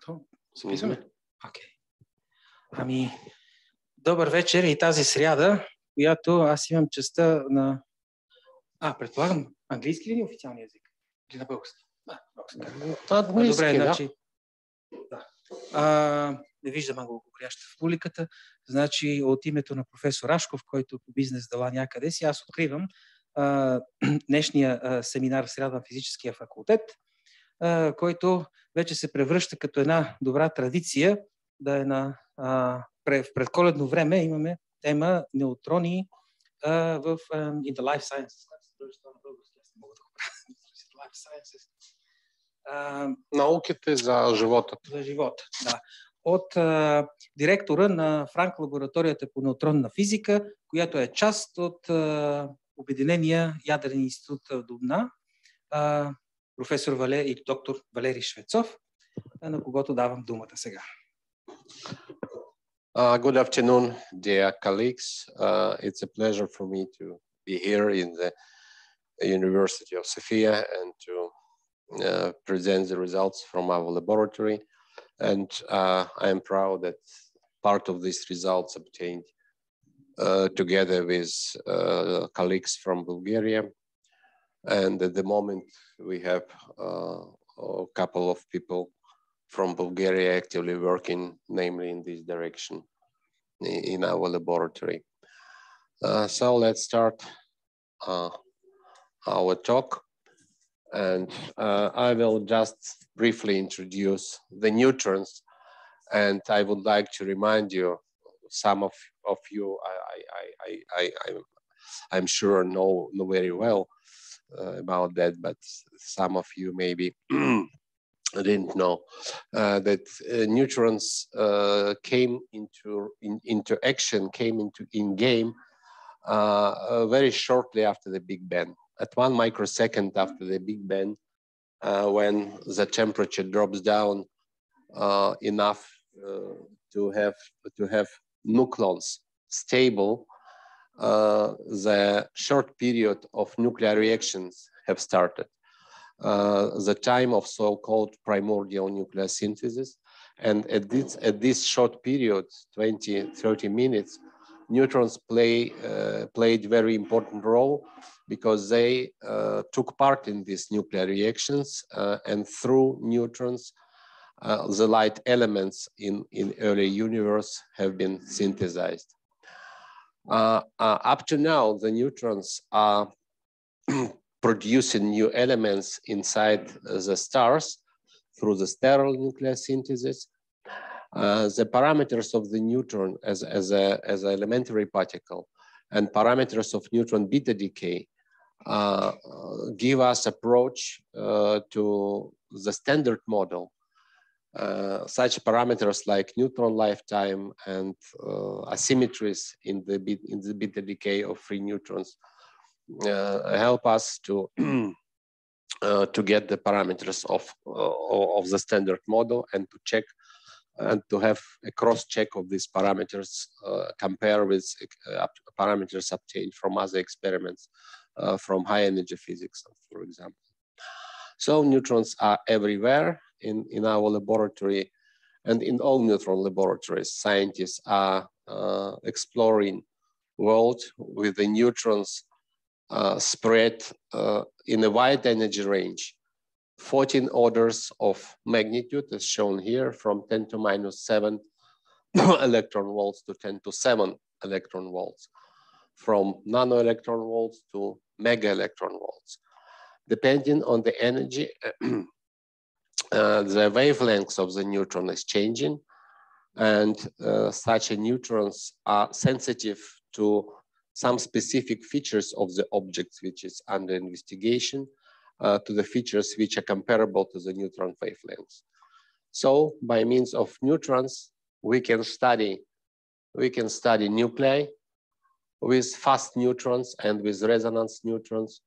Готово? Записваме? Окей. Ами, добър вечер и тази сряда, която аз имам честта на... предполагам, английски ли е официалния език? Или на български? Английски, добре, значи... Не виждам англоговоряща в публиката. Значи, от името на професор Рашков, който по бизнес дела някъде си, аз откривам днешния семинар в сряда на физическия факултет, който вече се превръща като една добра традиция да е в предколедно време имаме тема неутрони в in the life sciences. Науките за живота. За живота, да. От директора на Франк лабораторията по неутронна физика, която е част от Обединения ядрен институт в Дубна, професор или доктор Валерий Швецов, на когото давам думата сега. Good afternoon, dear colleagues. It's a pleasure for me to be here in the University of Sofia and to present the results from our laboratory. And I am proud that part of these results obtained together with colleagues from Bulgaria. And at the moment, we have a couple of people from Bulgaria actively working, namely in this direction in our laboratory. So let's start our talk. And I will just briefly introduce the neutrons. And I would like to remind you, some of you, I'm sure know very well about that, but some of you maybe didn't know that neutrons came into action, came in game very shortly after the Big Bang. At 1 microsecond after the Big Bang, when the temperature drops down enough to have neutrons stable, the short period of nuclear reactions have started. The time of so-called primordial nucleosynthesis, and at this short period, 20-30 minutes, neutrons played very important role because they took part in these nuclear reactions, and through neutrons, the light elements in early universe have been synthesized. Up to now, the neutrons are producing new elements inside the stars through the sterile nucleosynthesis. The parameters of the neutron as an elementary particle and parameters of neutron beta decay give us approach to the standard model. Such parameters like neutron lifetime and asymmetries in the beta decay of free neutrons help us to get the parameters of the standard model and to check and to have a cross check of these parameters, compare with parameters obtained from other experiments from high energy physics, for example. So neutrons are everywhere in our laboratory, and in all neutron laboratories, scientists are exploring world with the neutrons spread in a wide energy range. 14 orders of magnitude is shown here, from 10 to minus 7 electron volts to 10 to 7 electron volts, from nano electron volts to mega electron volts. Depending on the energy, the wavelengths of the neutron is changing, and such neutrons are sensitive to some specific features of the objects which is under investigation, to the features which are comparable to the neutron wavelengths. So by means of neutrons, we can study nuclei with fast neutrons and with resonance neutrons.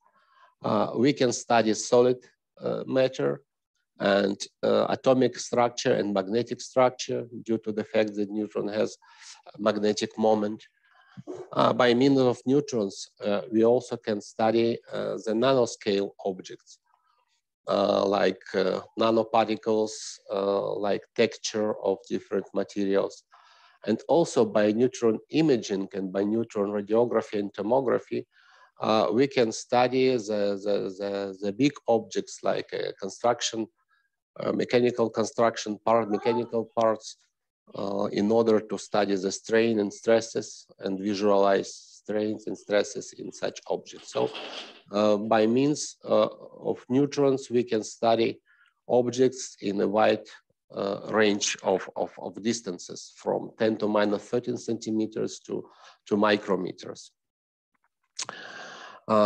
We can study solid matter and atomic structure and magnetic structure due to the fact that neutron has a magnetic moment. By means of neutrons, we also can study the nanoscale objects. like nanoparticles, like texture of different materials. And also by neutron imaging and by neutron radiography and tomography, we can study the big objects like construction, mechanical construction part, mechanical parts, in order to study the strain and stresses and visualize strains and stresses in such objects. So by means of neutrons, we can study objects in a wide range of distances from 10 to minus 13 centimeters to micrometers.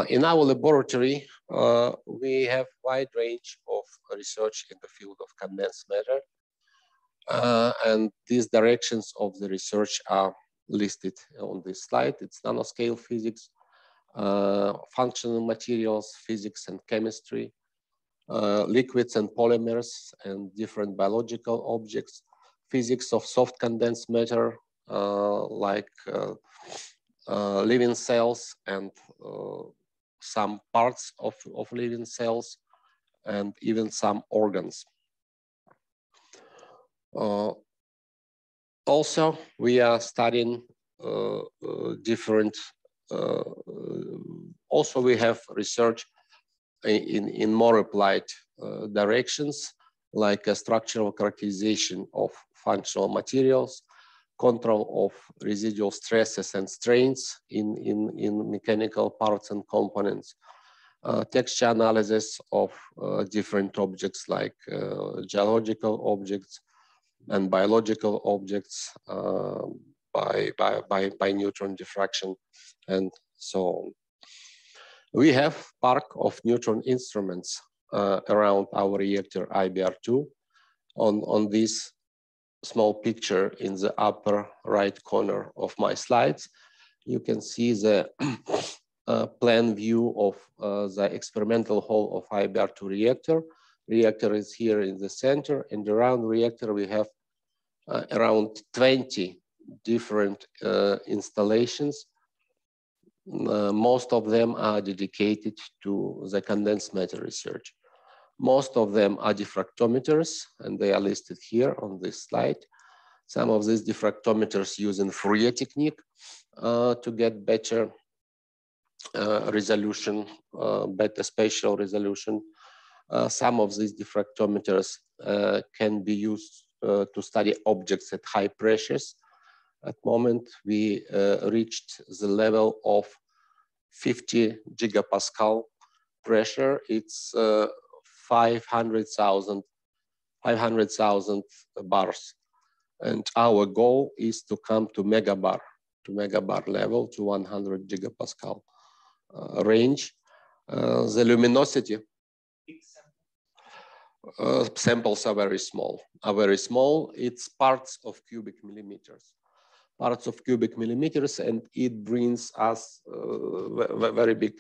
In our laboratory, we have wide range of research in the field of condensed matter. And these directions of the research are listed on this slide. It's nanoscale physics, functional materials, physics and chemistry, liquids and polymers and different biological objects, physics of soft condensed matter, like living cells and some parts of living cells, and even some organs. Also, we are studying different, also we have research in more applied directions, like a structural characterization of functional materials, control of residual stresses and strains in mechanical parts and components, texture analysis of different objects like geological objects and biological objects by neutron diffraction and so on. We have park of neutron instruments around our reactor IBR2. On this small picture in the upper right corner of my slides, you can see the plan view of the experimental hall of IBR2 reactor. Reactor is here in the center, and around reactor we have around 20 different installations. Most of them are dedicated to the condensed matter research. Most of them are diffractometers, and they are listed here on this slide. Some of these diffractometers using Fourier technique to get better resolution, better spatial resolution. Some of these diffractometers can be used to study objects at high pressures. At the moment, we reached the level of 50 gigapascal pressure. It's 500,000 bars. And our goal is to come to megabar level, to 100 gigapascal range. The luminosity, samples are very small. It's parts of cubic millimeters. And it brings us very big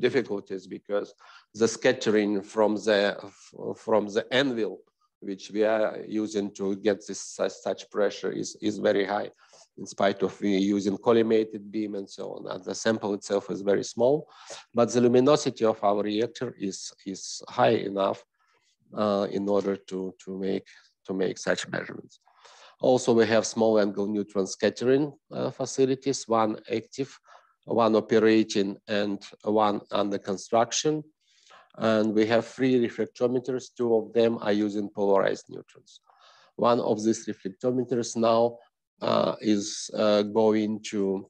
difficulties, because the scattering from the anvil, which we are using to get this such pressure, is very high, in spite of we using collimated beam and so on. And the sample itself is very small, but the luminosity of our reactor is high enough in order to make such measurements. Also, we have small angle neutron scattering facilities, one active, one operating, and one under construction. And we have 3 reflectometers. 2 of them are using polarized neutrons. One of these reflectometers now is going to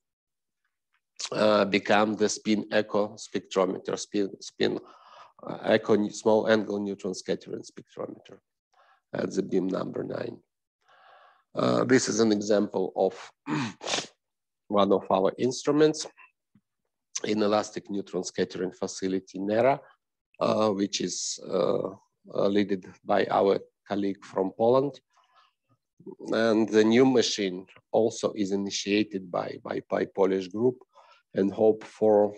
become the spin echo spectrometer, spin echo small angle neutron scattering spectrometer at the beam number 9. This is an example of one of our instruments in elastic neutron scattering facility NERA, which is led by our colleague from Poland. And the new machine also is initiated by Polish group, and hope for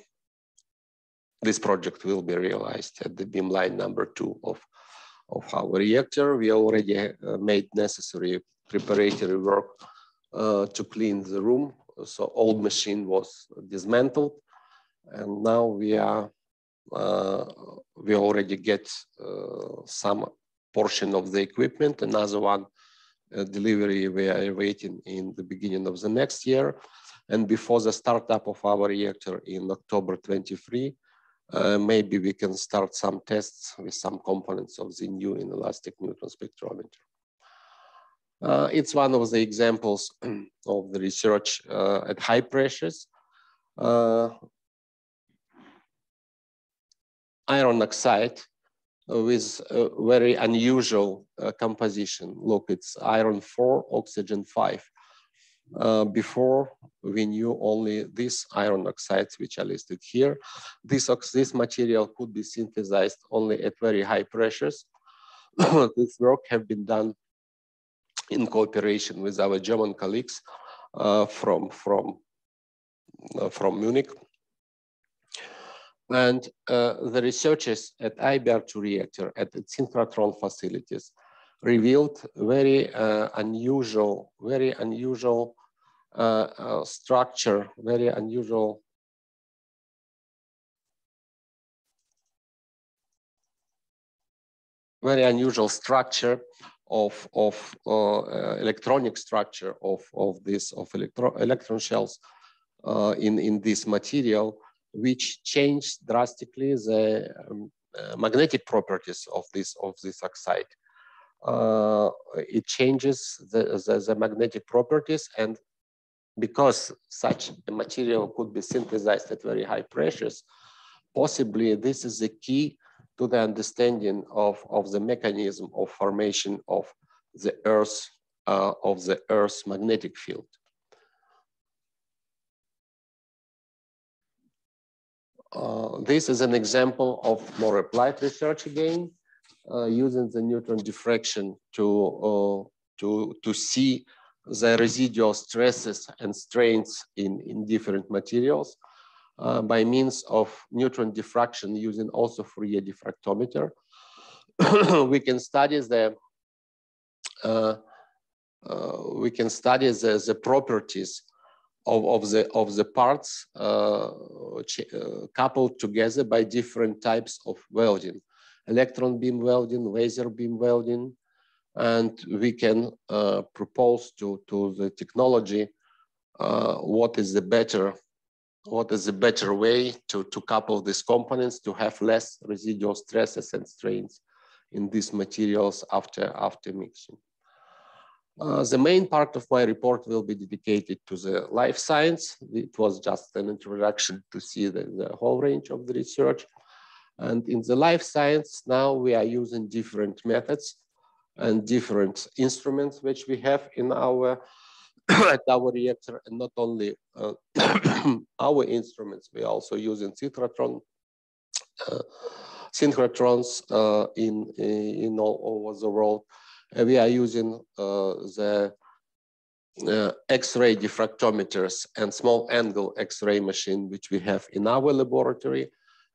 this project will be realized at the beam line number 2 of our reactor. We already made necessary preparatory work to clean the room. So old machine was dismantled, and now we are we already get some portion of the equipment. Another one delivery we are awaiting in the beginning of the next year. And before the startup of our reactor in October 23, maybe we can start some tests with some components of the new inelastic neutron spectrometer. It's one of the examples of the research at high pressures. Iron oxide with a very unusual composition. Look, it's iron 4, oxygen 5. Before we knew only these iron oxides, which are listed here. This material could be synthesized only at very high pressures. This work has been done in cooperation with our German colleagues from Munich. And the researchers at IBR2 reactor at the synchrotron facilities revealed very unusual structure, very unusual structure of electronic structure of electron shells in this material, which changed drastically the magnetic properties of this oxide. It changes the magnetic properties, and because such a material could be synthesized at very high pressures, possibly this is the key to the understanding of the mechanism of formation of the Earth's magnetic field. This is an example of more applied research again, using the neutron diffraction to see the residual stresses and strains in different materials by means of neutron diffraction using also Fourier diffractometer. We can study the properties of the parts coupled together by different types of welding, electron beam welding, laser beam welding, and we can propose to the technology what is the better way to couple these components to have less residual stresses and strains in these materials after mixing. The main part of my report will be dedicated to the life science. It was just an introduction to see the whole range of the research. And in the life science, now we are using different methods and different instruments which we have in our at our reactor, and not only our instruments, we are also using synchrotrons in all over the world. We are using the X-ray diffractometers and small angle X-ray machine, which we have in our laboratory.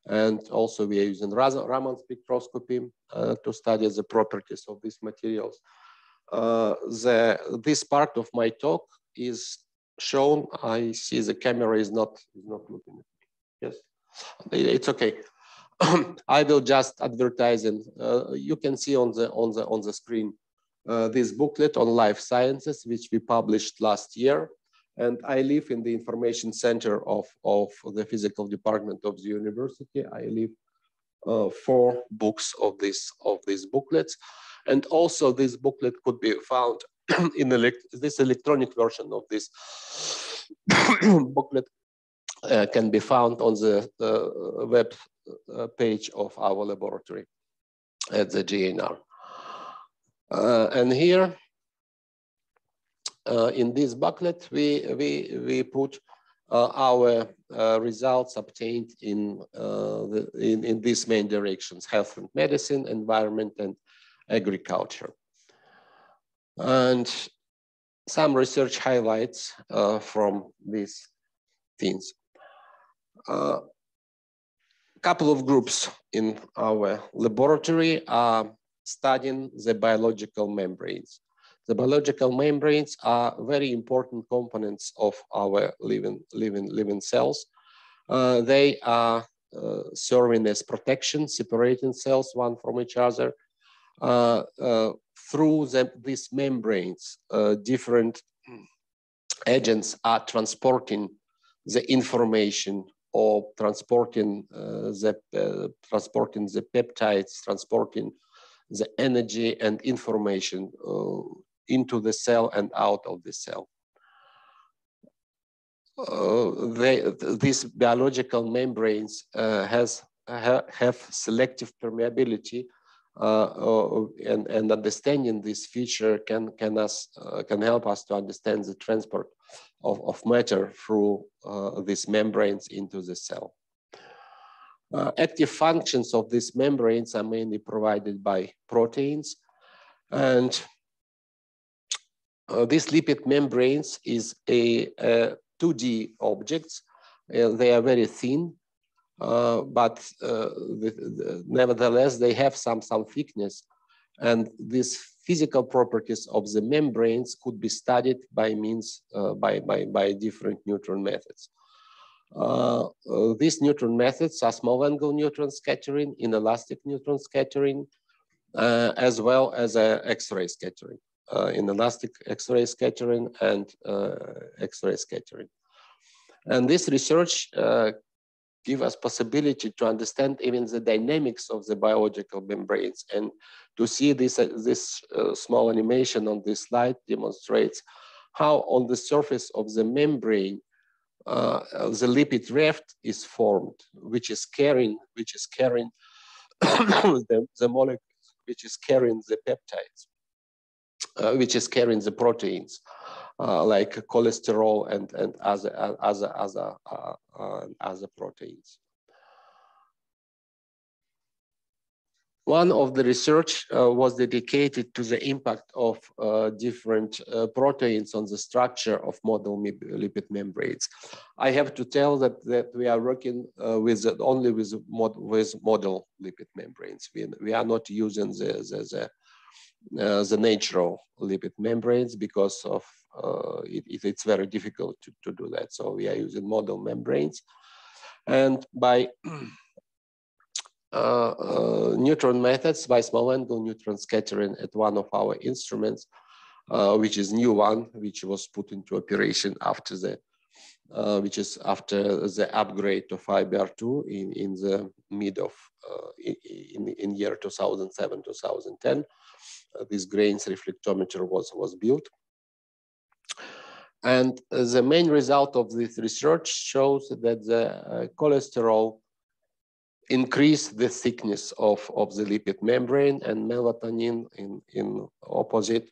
And also we are using Raman spectroscopy to study the properties of these materials. This part of my talk is shown. I see the camera is not looking at me. Yes, it's okay. I will just advertise, and you can see on the screen this booklet on life sciences, which we published last year. And I live in the information center of the physical department of the university. I leave 4 books of these booklets. And also this booklet could be found in this electronic version of this booklet can be found on the web page of our laboratory at the GNR. And here in this booklet, we put our results obtained in these main directions: health and medicine, environment, and agriculture. And some research highlights from these things. A couple of groups in our laboratory are studying the biological membranes. The biological membranes are very important components of our living cells. They are serving as protection, separating cells one from each other. Through these membranes, different agents are transporting the information or transporting the peptides, transporting the energy and information into the cell and out of the cell. These biological membranes have selective permeability, and understanding this feature can help us to understand the transport of matter through these membranes into the cell. Active functions of these membranes are mainly provided by proteins, and these lipid membranes is a 2D objects. They are very thin, but nevertheless they have some thickness, and these physical properties of the membranes could be studied by means by different neutron methods. These neutron methods are small angle neutron scattering, inelastic neutron scattering, as well as X-ray scattering, inelastic X-ray scattering and X-ray scattering. And this research give us possibility to understand even the dynamics of the biological membranes, and to see this small animation on this slide demonstrates how on the surface of the membrane the lipid raft is formed, which is carrying the molecules, which is carrying the peptides, which is carrying the proteins like cholesterol and other proteins. One of the research was dedicated to the impact of different proteins on the structure of model lipid membranes. I have to tell that we are working only with model lipid membranes. We are not using the natural lipid membranes because of it's very difficult to do that. So we are using model membranes, and by neutron methods, by small angle neutron scattering at one of our instruments, which is new one, which was put into operation after the upgrade of IBR2 in the mid of in year 2007-2010. This grains reflectometer was built. And the main result of this research shows that the cholesterol increase the thickness of the lipid membrane, and melatonin in opposite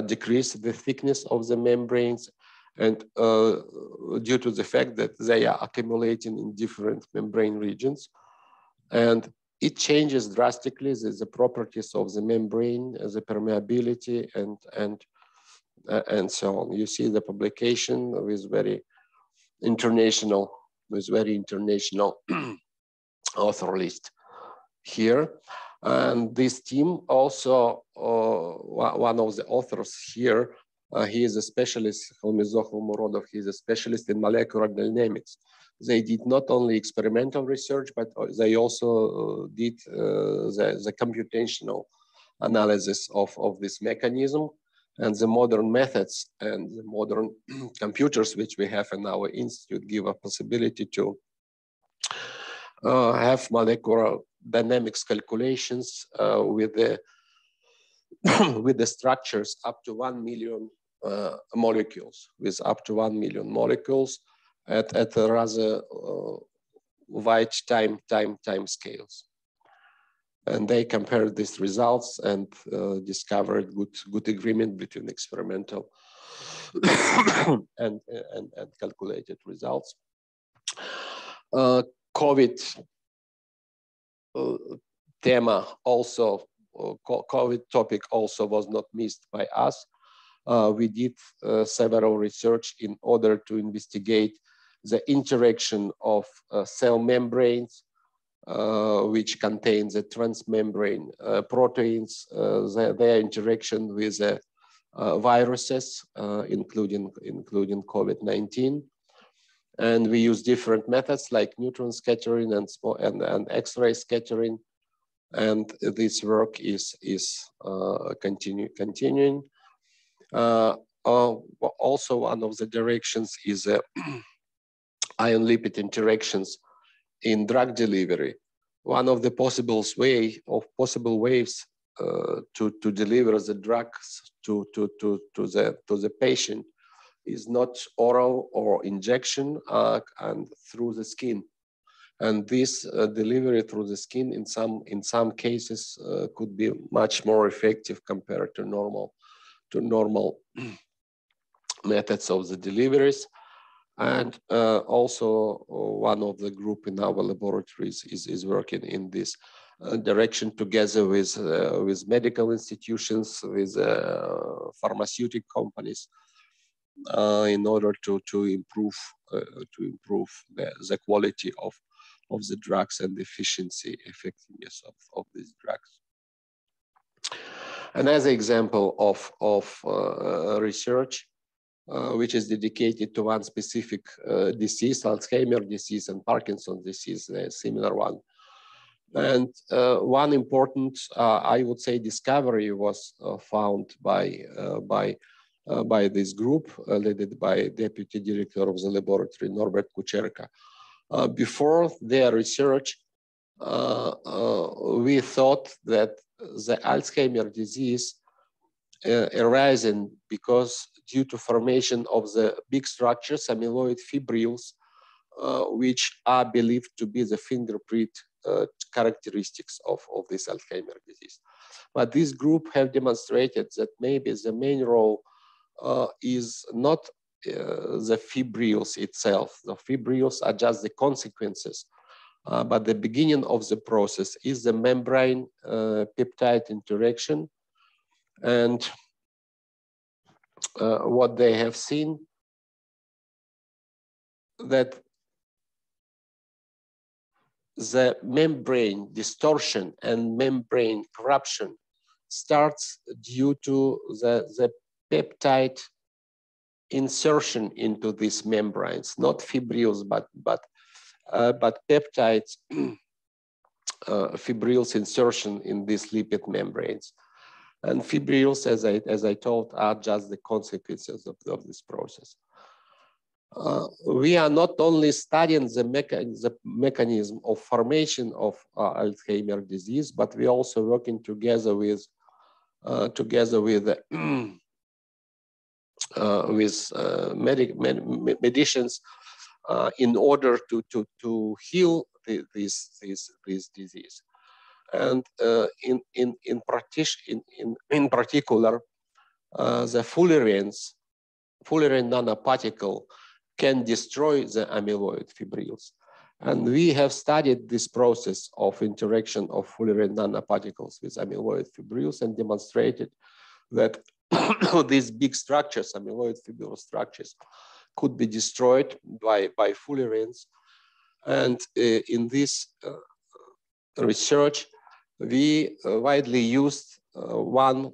decrease the thickness of the membranes, and due to the fact that they are accumulating in different membrane regions, and it changes drastically the properties of the membrane, the permeability, and so on. You see the publication with very international author list here. And this team also, one of the authors here, he is a specialist, he is a specialist in molecular dynamics. They did not only experimental research, but they also did the computational analysis of this mechanism. And the modern methods and the modern computers which we have in our institute give a possibility to have molecular dynamics calculations with the structures up to 1 million molecules, with up to 1 million molecules at a rather wide time scales. And they compared these results and discovered good agreement between experimental and calculated results. COVID tema also, COVID topic also was not missed by us. We did several research in order to investigate the interaction of cell membranes, which contain the transmembrane proteins, their interaction with viruses, including COVID-19. And we use different methods like neutron scattering and X-ray scattering. And this work is continuing. Also, one of the directions is ion-lipid interactions in drug delivery. One of the possible ways to deliver the drugs to the patient is not oral or injection and through the skin. And this delivery through the skin in some cases could be much more effective compared to normal methods of the deliveries. And also one of the group in our laboratories is working in this direction together with medical institutions, with pharmaceutical companies, in order to improve the quality of the drugs and the effectiveness of these drugs. Another example of research which is dedicated to one specific disease, Alzheimer disease and Parkinson's disease, a similar one. And one important, I would say, discovery was found by this group, led by Deputy Director of the laboratory, Norbert Kucherka. Before their research, we thought that the Alzheimer disease arising because due to formation of the big structures, amyloid fibrils, which are believed to be the fingerprint characteristics of this Alzheimer disease. But this group have demonstrated that maybe the main role is not the fibrils itself. The fibrils are just the consequences, but the beginning of the process is the membrane peptide interaction. And what they have seen, that the membrane distortion and membrane corruption starts due to the peptide insertion into these membranes, not fibrils, but peptides, fibrils insertion in these lipid membranes. And fibrils, as I told, are just the consequences of this process. We are not only studying the mechanism of formation of Alzheimer disease, but we also working together with medicines in order to heal this disease. And in particular, the fullerene nanoparticle can destroy the amyloid fibrils. And we have studied this process of interaction of fullerene nanoparticles with amyloid fibrils and demonstrated that these big structures, amyloid fibril structures, could be destroyed by fullerenes. And in this research, we widely used one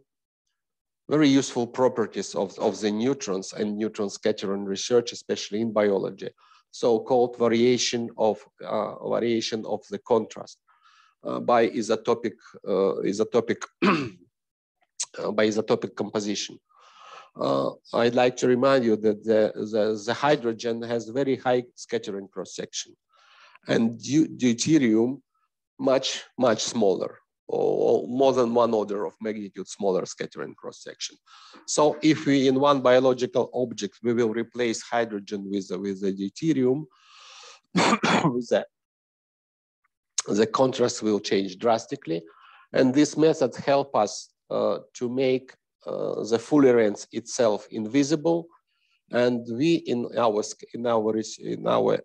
very useful properties of the neutrons and neutron scattering research, especially in biology, so-called variation of the contrast by isotopic composition. I'd like to remind you that the hydrogen has very high scattering cross section, and deuterium much smaller, or more than one order of magnitude smaller scattering cross section. So if we in one biological object we will replace hydrogen with the deuterium, the contrast will change drastically, and this method help us to make the fullerenes itself invisible. And we in our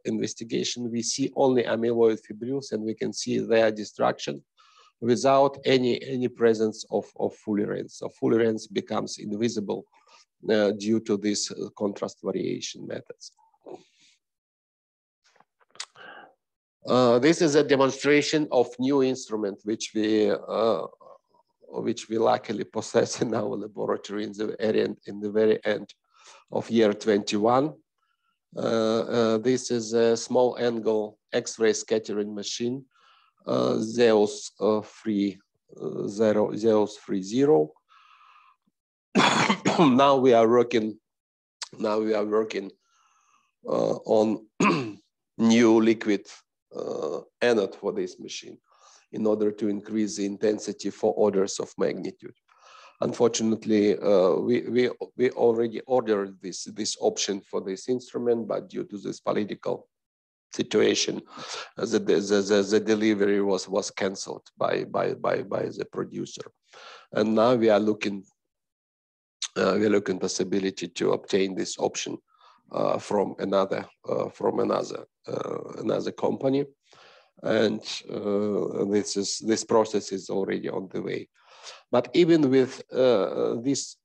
investigation we see only amyloid fibrils, and we can see their destruction without any presence of fullerenes. So fullerenes becomes invisible due to this contrast variation methods. This is a demonstration of new instrument which we luckily possess in our laboratory in the very end of year 21. This is a small angle X-ray scattering machine, Zeus 30. Now we are working on new liquid anode for this machine in order to increase the intensity for orders of magnitude. Unfortunately, we already ordered this option for this instrument, but due to this political situation, the delivery was cancelled by the producer, and now we are looking possibility to obtain this option from another company, and this process is already on the way. But even with this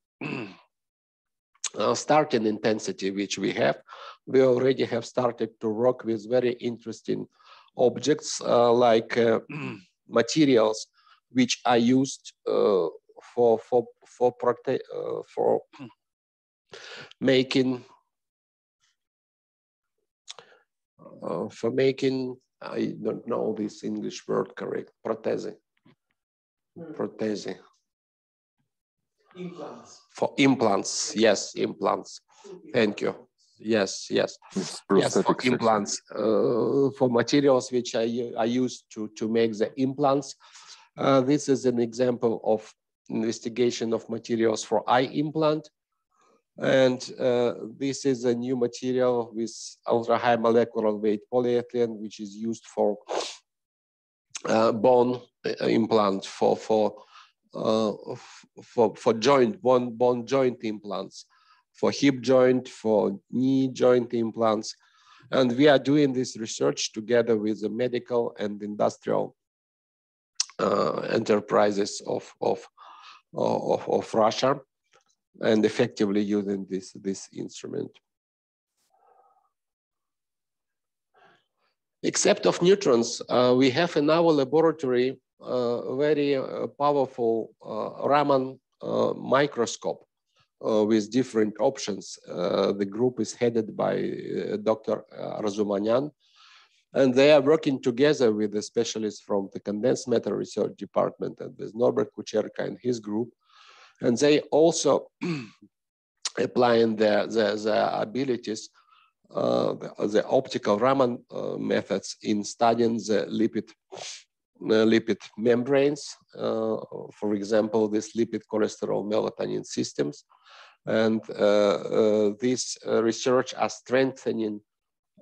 starting intensity which we have, we already have started to work with very interesting objects like materials which are used for making I don't know this English word correct, prosthesis. Implants. For implants, yes, implants. Thank you. Yes, for implants, for materials which are used to make the implants. This is an example of investigation of materials for eye implant. And this is a new material with ultra high molecular weight polyethylene, which is used for bone implant, for bone joint implants, for hip joint, for knee joint implants. And we are doing this research together with the medical and industrial enterprises of Russia, and effectively using this instrument. Except of neutrons, we have in our laboratory very powerful Raman microscope with different options. The group is headed by Dr. Razumanyan, and they are working together with the specialists from the condensed matter research department and with Norbert Kucherka and his group. And they also applying the abilities, the optical Raman methods in studying the lipid membranes, for example, this lipid cholesterol melatonin systems. And this research are strengthening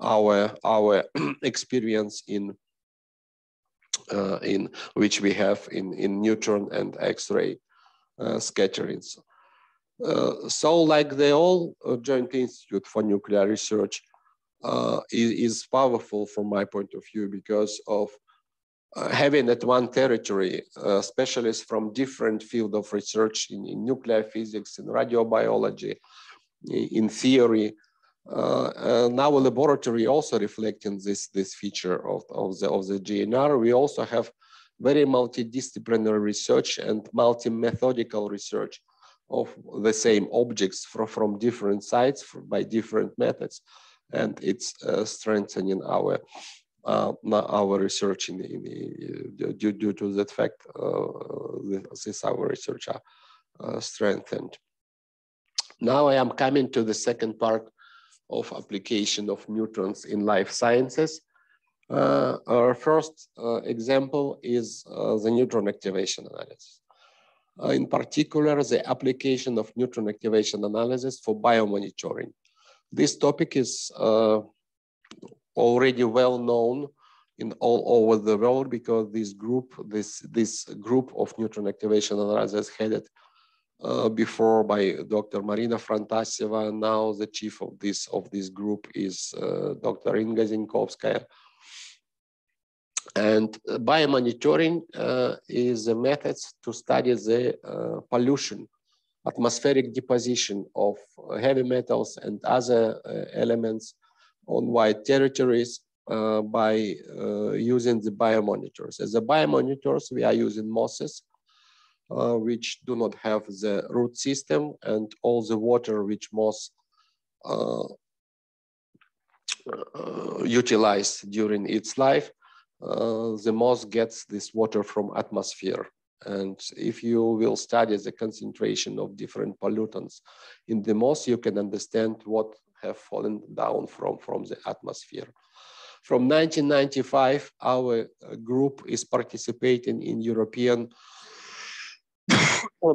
our experience in which we have in neutron and X-ray scatterings. So like the all Joint Institute for Nuclear Research is powerful from my point of view because of having at one territory specialists from different field of research in nuclear physics, in radiobiology, in theory. And our laboratory also reflecting this feature of the GNR. We also have very multidisciplinary research and multi-methodical research of the same objects from different sites by different methods, and it's strengthening our research due to that fact. Our research are strengthened. Now I am coming to the second part of application of neutrons in life sciences. Our first example is the neutron activation analysis. In particular, the application of neutron activation analysis for biomonitoring. This topic is already well known in all over the world because this group of neutron activation analysis headed before by Dr. Marina Frantaseva. Now the chief of this group is Dr. Inga Zinkovskaya. And biomonitoring is a method to study the pollution, atmospheric deposition of heavy metals and other elements on wide territories by using the biomonitors. As the biomonitors, we are using mosses, which do not have the root system, and all the water which moss utilized during its life, the moss gets this water from atmosphere. And if you will study the concentration of different pollutants in the moss, you can understand what have fallen down from the atmosphere. From 1995, our group is participating in European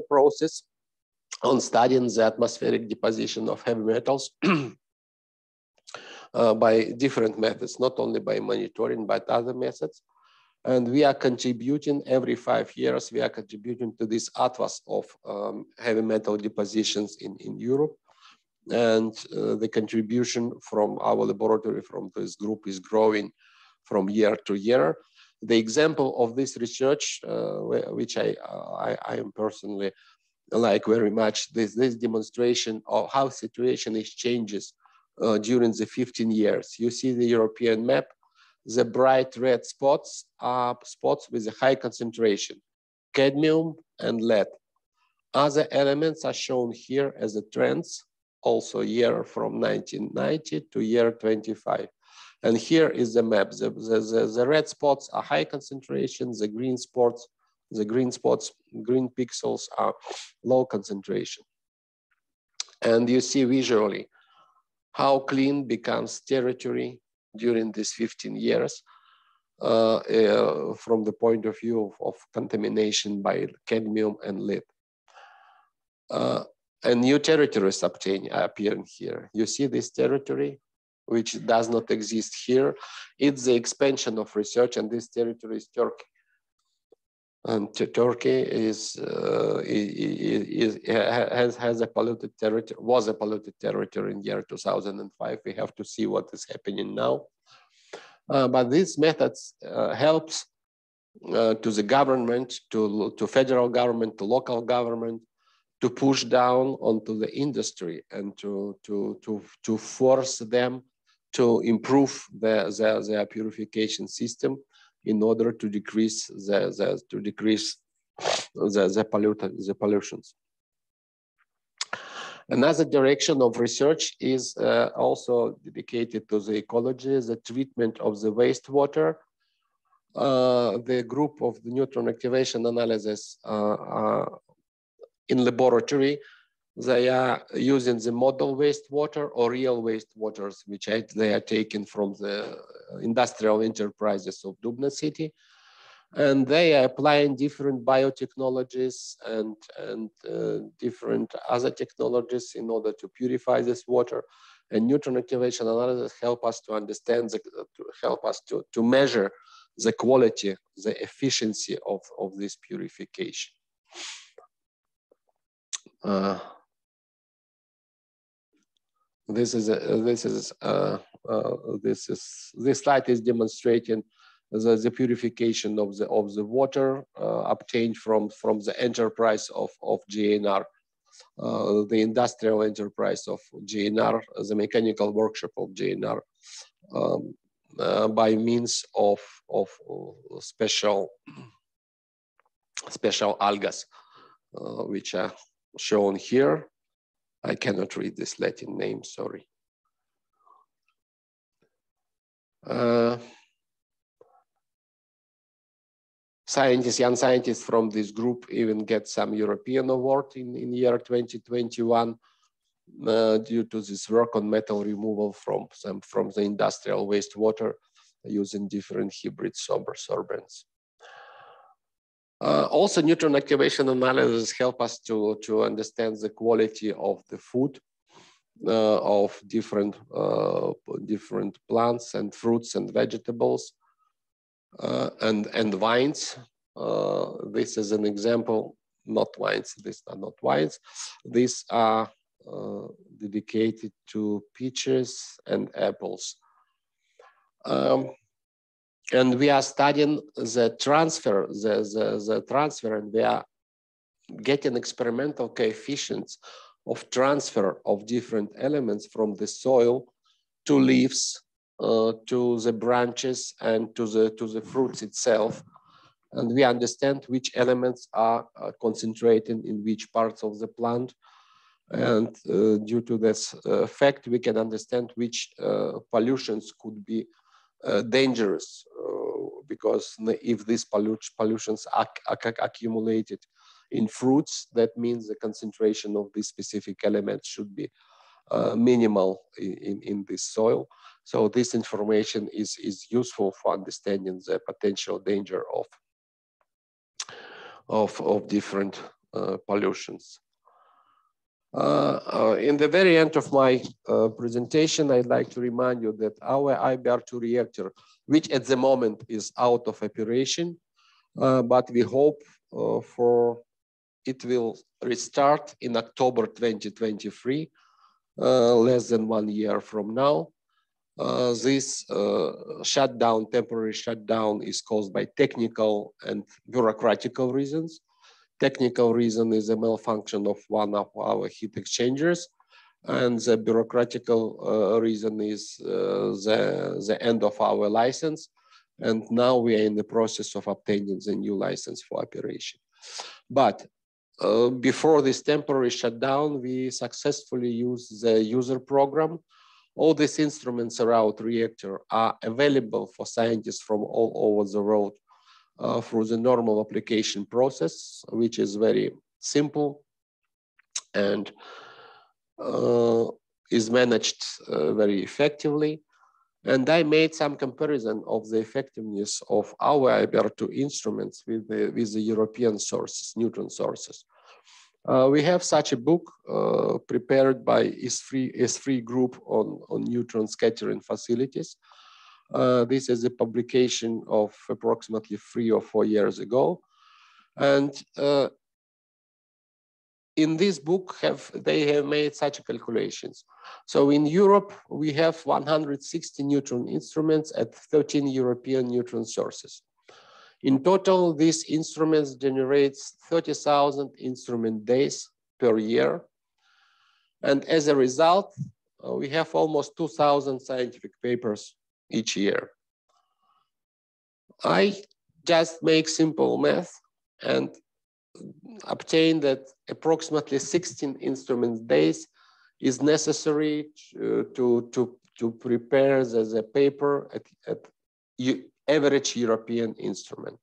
process on studying the atmospheric deposition of heavy metals by different methods, not only by monitoring, but other methods. And we are contributing every 5 years, we are contributing to this atlas of heavy metal depositions in Europe. And the contribution from our laboratory, from this group, is growing from year to year. The example of this research, which I am personally like very much, this demonstration of how situation is changes during the 15 years. You see the European map. The bright red spots are spots with a high concentration, cadmium and lead. Other elements are shown here as the trends, also year from 1990 to year 25. And here is the map. The red spots are high concentration, the green pixels are low concentration. And you see visually how clean becomes territory during these 15 years from the point of view of contamination by cadmium and lead. And new territories appearing here. You see this territory, which does not exist here. It's the expansion of research, and this territory is Turkey. And Turkey has a polluted territory, was a polluted territory in year 2005. We have to see what is happening now. But these methods helps to the government, to federal government, to local government, to push down onto the industry and to force them to improve their purification system in order to decrease the pollutions. Another direction of research is also dedicated to the ecology, the treatment of the wastewater. The group of the neutron activation analysis in laboratory, they are using the model wastewater or real wastewaters, which they are taken from the industrial enterprises of Dubna city. And they are applying different biotechnologies and different other technologies in order to purify this water. And neutron activation analysis help us to understand, to measure the quality, the efficiency of this purification. This slide is demonstrating the purification of the water obtained from the enterprise of GNR, the industrial enterprise of GNR, the mechanical workshop of GNR, by means of special algas, which are shown here. I cannot read this Latin name, sorry. Young scientists from this group even get some European award in year 2021 due to this work on metal removal from the industrial wastewater using different hybrid sorbents. Also, neutron activation analysis help us to understand the quality of the food of different plants and fruits and vegetables and wines. This is an example, not wines, these are not wines. These are dedicated to peaches and apples. And we are studying the transfer, and we are getting experimental coefficients of transfer of different elements from the soil to leaves, to the branches, and to the fruits itself. And we understand which elements are concentrated in which parts of the plant. And due to this fact, we can understand which pollutions could be dangerous, because if these pollutions are accumulated in fruits, that means the concentration of these specific elements should be minimal in this soil. So this information is useful for understanding the potential danger of different pollutions. In the very end of my presentation, I'd like to remind you that our IBR2 reactor, which at the moment is out of operation, but we hope for it will restart in October 2023, less than 1 year from now. This shutdown, temporary shutdown, is caused by technical and bureaucratical reasons. Technical reason is a malfunction of one of our heat exchangers, and the bureaucratical reason is the end of our license. And now we are in the process of obtaining the new license for operation. But before this temporary shutdown, we successfully used the user program. All these instruments around reactor are available for scientists from all over the world through the normal application process, which is very simple and is managed very effectively. And I made some comparison of the effectiveness of our IBR2 instruments with the European sources, neutron sources. We have such a book prepared by S3 group on neutron scattering facilities. This is a publication of approximately 3 or 4 years ago. And in this book, they have made such calculations. So in Europe, we have 160 neutron instruments at 13 European neutron sources. In total, these instruments generates 30,000 instrument days per year. And as a result, we have almost 2,000 scientific papers each year. I just make simple math and obtain that approximately 16 instrument days is necessary to prepare the paper at average European instrument.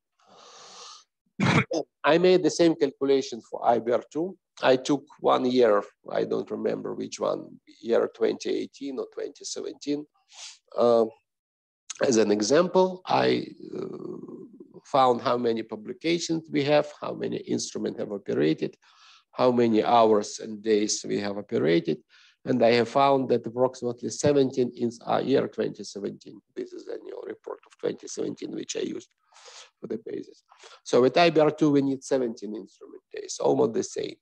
I made the same calculation for IBR2. I took 1 year, I don't remember which one, year 2018 or 2017. As an example, I found how many publications we have, how many instruments have operated, how many hours and days we have operated. And I have found that approximately 17 in year 2017. This is the annual report of 2017, which I used for the basis. So with IBR2, we need 17 instrument days, almost the same.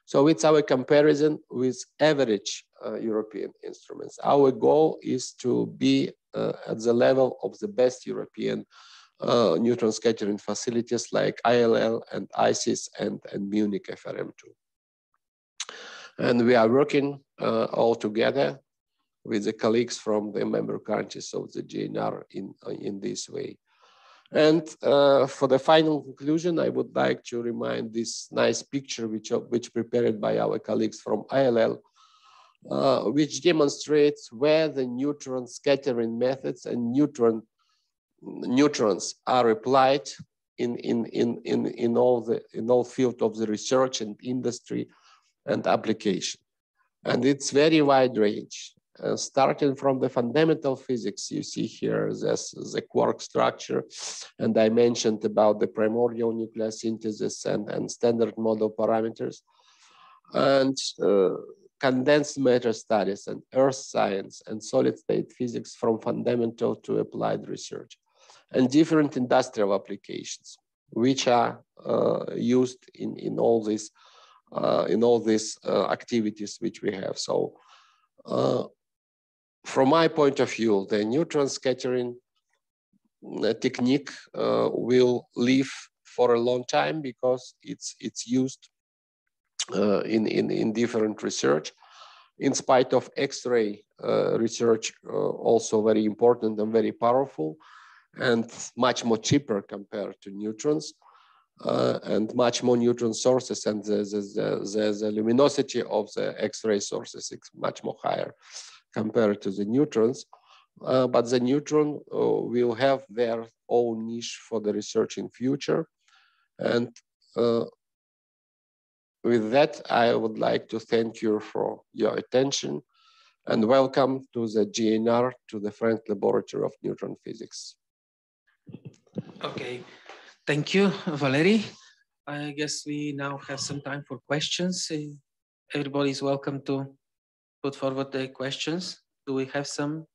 So it's our comparison with average European instruments. Our goal is to be at the level of the best European neutron scattering facilities like ILL and ICES and Munich FRM2. And we are working all together with the colleagues from the member countries of the GNR in this way. And for the final conclusion, I would like to remind this nice picture which prepared by our colleagues from ILL, which demonstrates where the neutron scattering methods and neutrons are applied in all field of the research and industry and application. And it's very wide range. Starting from the fundamental physics, you see here the quark structure, and I mentioned about the primordial nuclear synthesis and standard model parameters, and condensed matter studies and earth science and solid state physics from fundamental to applied research, and different industrial applications, which are used in all these activities which we have. So from my point of view, the neutron scattering technique will live for a long time because it's used in different research. In spite of X-ray research, also very important and very powerful, and much more cheaper compared to neutrons. and much more neutron sources, and the luminosity of the X-ray sources is much more higher compared to the neutrons. But the neutron will have their own niche for the research in future. And with that, I would like to thank you for your attention and welcome to the GNR, to the Frank Laboratory of Neutron Physics. Okay, thank you, Valery. I guess we now have some time for questions. Everybody is welcome to put forward their questions. Do we have some?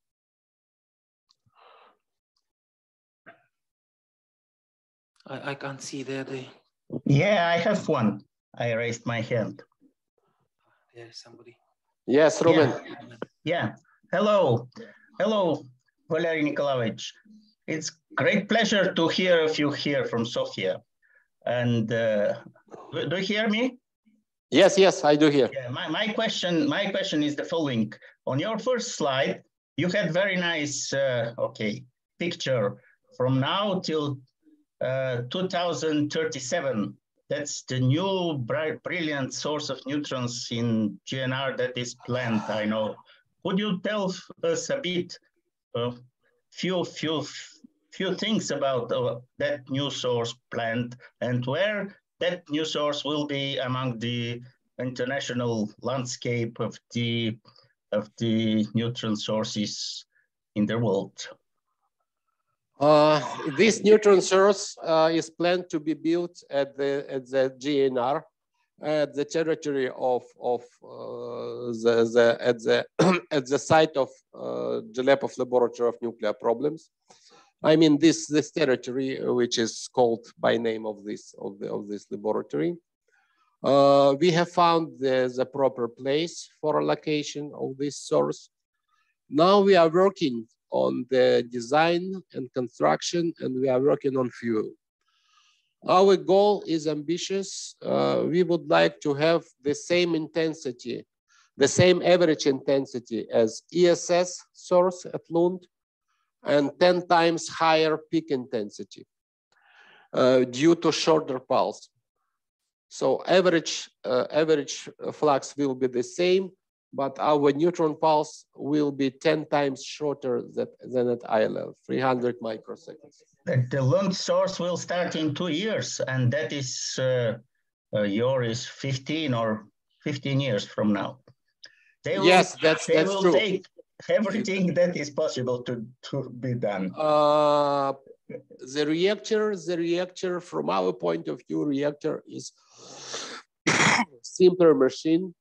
I can't see there. Yeah, I have one. I raised my hand. There's somebody. Yes, Roman. Yeah. Hello. Hello, Valery Nikolaevich. It's great pleasure to hear of you here from Sofia. And do you hear me? Yes, yes, I do hear. Yeah, my question is the following. On your first slide, you had very nice picture from now till 2037. That's the new brilliant source of neutrons in GNR that is planned, I know. Could you tell us a bit, few things about that new source planned and where that new source will be among the international landscape of the neutron sources in the world? This neutron source is planned to be built at the GNR, at the territory of at the site of Bogoliubov Laboratory of Nuclear Problems. I mean this territory, which is called by name of this laboratory. We have found the proper place for location of this source. Now we are working on the design and construction, and we are working on fuel. Our goal is ambitious. We would like to have the same intensity, the same average intensity as ESS source at Lund, and 10 times higher peak intensity due to shorter pulse. So average flux will be the same, but our neutron pulse will be 10 times shorter than at eye level, 300 microseconds. The Lund source will start in 2 years, and that is yours 15 years from now. Yes, that's true. Take everything that is possible to be done. The reactor, from our point of view, reactor is simpler machine.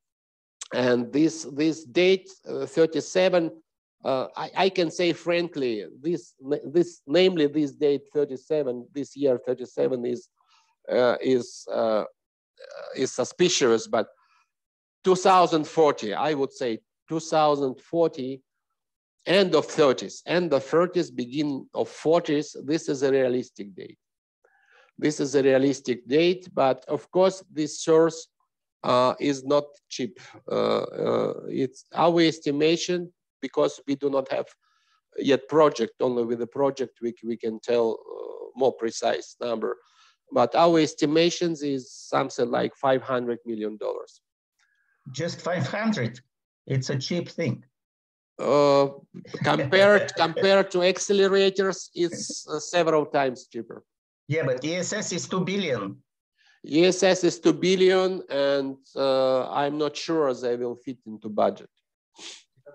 And this date 37, I can say frankly, namely this date 37, this year 37 is suspicious, but 2040, I would say 2040, end of 30s, beginning of 40s. This is a realistic date. This is a realistic date, but of course this source is not cheap. It's our estimation, because we do not have yet project. Only with the project we can tell more precise number. But our estimations is something like $500 million. Just 500? It's a cheap thing. Compared to accelerators, it's several times cheaper. Yeah, but ESS is 2 billion. ESS is 2 billion, and I'm not sure they will fit into budget.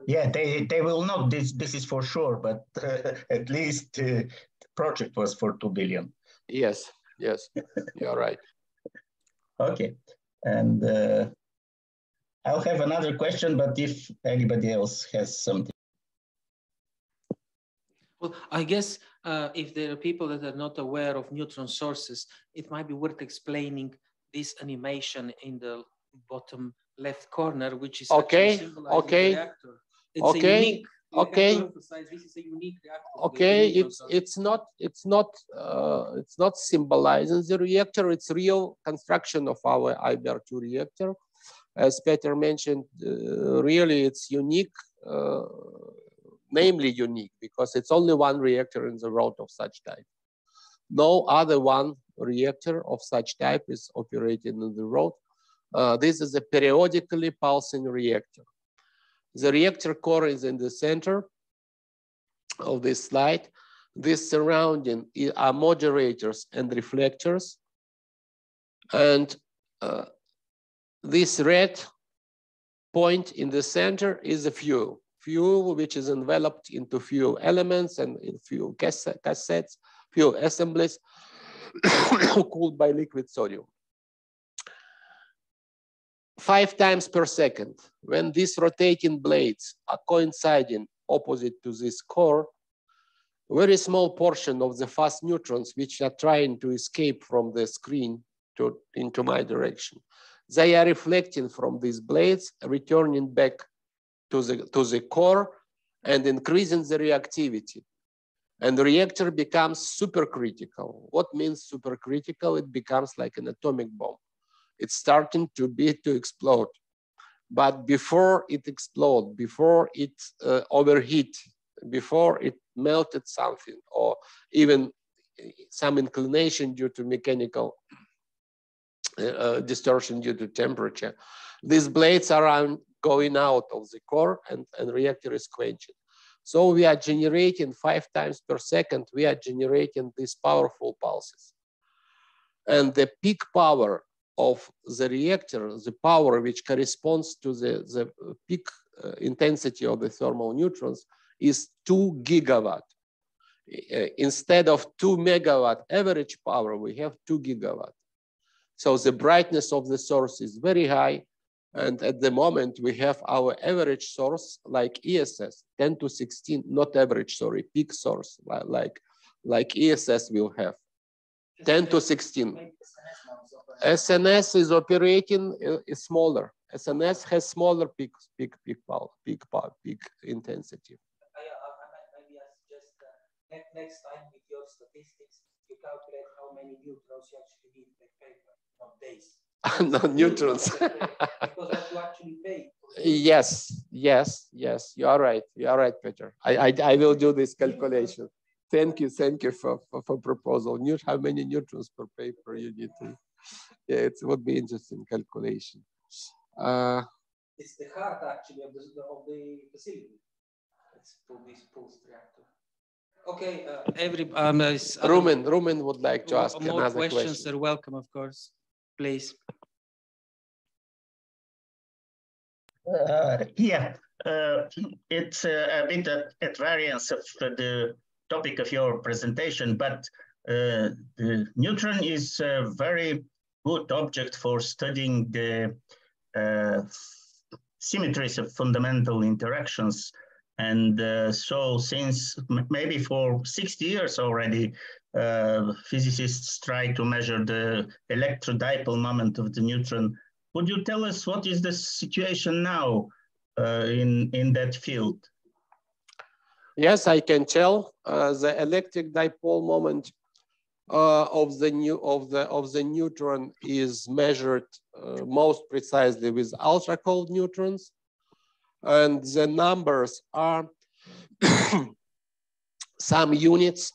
Yeah, they will not. This is for sure, but at least the project was for 2 billion. Yes, you're right. Okay, and I'll have another question, but if anybody else has something. Well, I guess if there are people that are not aware of neutron sources, it might be worth explaining this animation in the bottom left corner, which is okay. The reactor. It's a unique. Okay. This is a unique reactor. Okay, it's not symbolizing the reactor. It's real construction of our IBR2 reactor. As Peter mentioned, really it's unique. Namely unique because it's only one reactor in the world of such type. No other one reactor of such type is operating on the road. This is a periodically pulsing reactor. The reactor core is in the center of this slide. This surrounding are moderators and reflectors. And this red point in the center is a fuel. Fuel which is enveloped into fuel elements and in fuel cassettes, fuel assemblies cooled by liquid sodium. 5 times per second, when these rotating blades are coinciding opposite to this core, a very small portion of the fast neutrons which are trying to escape from the screen into my direction, they are reflecting from these blades, returning back to the core and increasing the reactivity. And the reactor becomes supercritical. What means supercritical? It becomes like an atomic bomb. It's starting to explode. But before it explodes, before it overheat, before it melted something, or even some inclination due to mechanical distortion due to temperature, these blades are going out of the core and reactor is quenching. So we are generating 5 times per second, we are generating these powerful pulses. And the peak power of the reactor, the power which corresponds to the peak intensity of the thermal neutrons, is 2 gigawatt. Instead of 2 megawatt average power, we have 2 gigawatt. So the brightness of the source is very high. And at the moment, we have our average source like ESS, 10 to 16, not average, sorry, peak source, like ESS will have, 10 to 16. SNS is operating is smaller. SNS has smaller peak intensity. Maybe I suggest next time with your statistics, you calculate how many neutrons you actually need per paper, not days. No, neutrons. Because what you actually pay. Yes, you are right, Peter. I will do this calculation. Thank you for proposal. How many neutrons per paper you need to? Yeah, it would be interesting calculation. It's the heart actually of the facility. It's this pulse reactor. Okay, Raman would like to ask more another questions question. are welcome, of course. Please. It's a bit at variance of the topic of your presentation, but the neutron is a very good object for studying the symmetries of fundamental interactions. And so since maybe for 60 years already, physicists try to measure the electrodipole moment of the neutron. Would you tell us what is the situation now in that field? Yes, I can tell. The electric dipole moment of the neutron is measured most precisely with ultra cold neutrons, and the numbers are some units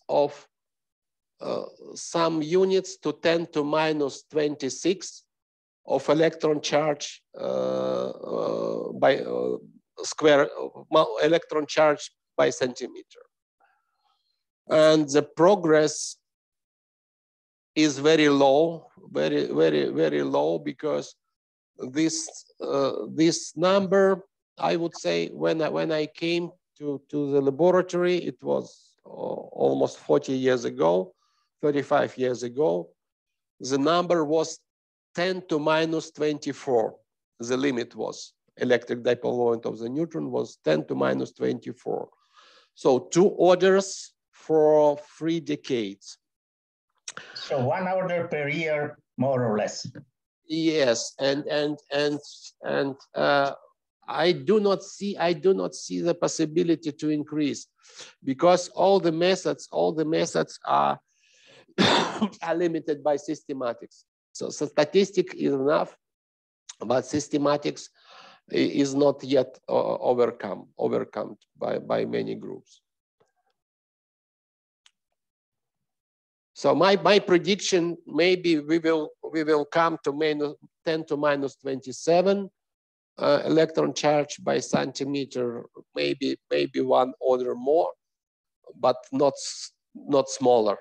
to 10 to minus 26 of electron charge by square electron charge by centimeter. And the progress is very low, very low, because this number, I would say, when I came to the laboratory, it was almost 40 years ago, 35 years ago. The number was 10 to minus 24. The limit was electric dipole moment of the neutron was 10 to minus 24. So 2 orders for 3 decades. So 1 order per year, more or less. Yes, and I do not see the possibility to increase, because all the methods are are limited by systematics. So statistics is enough, but systematics is not yet overcome by many groups. So my prediction, maybe we will come to -10 to -27 electron charge by centimeter, maybe one order more, but not smaller.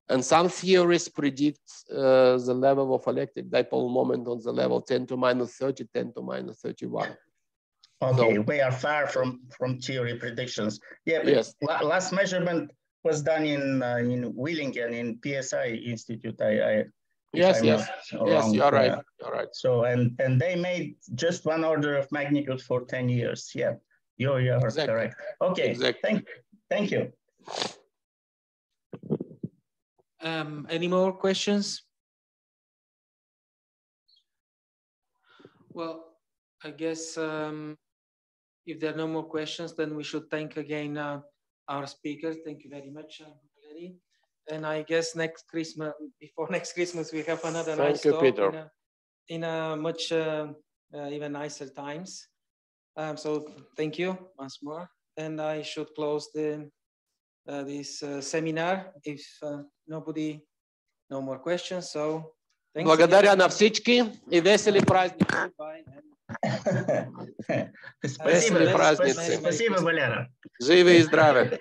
And some theories predict the level of electric dipole moment on the level 10 to -30, 10 to -31. Okay, So, we are far from theory predictions. Yeah, but yes. Last measurement was done in Willingen in PSI Institute. Yes, yes, you're right. You're right. So and they made just one order of magnitude for 10 years. Yeah, you're exactly correct. Okay, exactly. Thank you. Any more questions? Well, I guess if there are no more questions, then we should thank again our speakers. Thank you very much, Valerie. And I guess before next Christmas, we have another nice talk Peter. in a much even nicer times. So thank you once more. And I should close this seminar if no more questions. So thanks. Благодаря на всички и весели праздники. Спасибо, Весели праздници. Спасибо, Валера. Живи и здраве.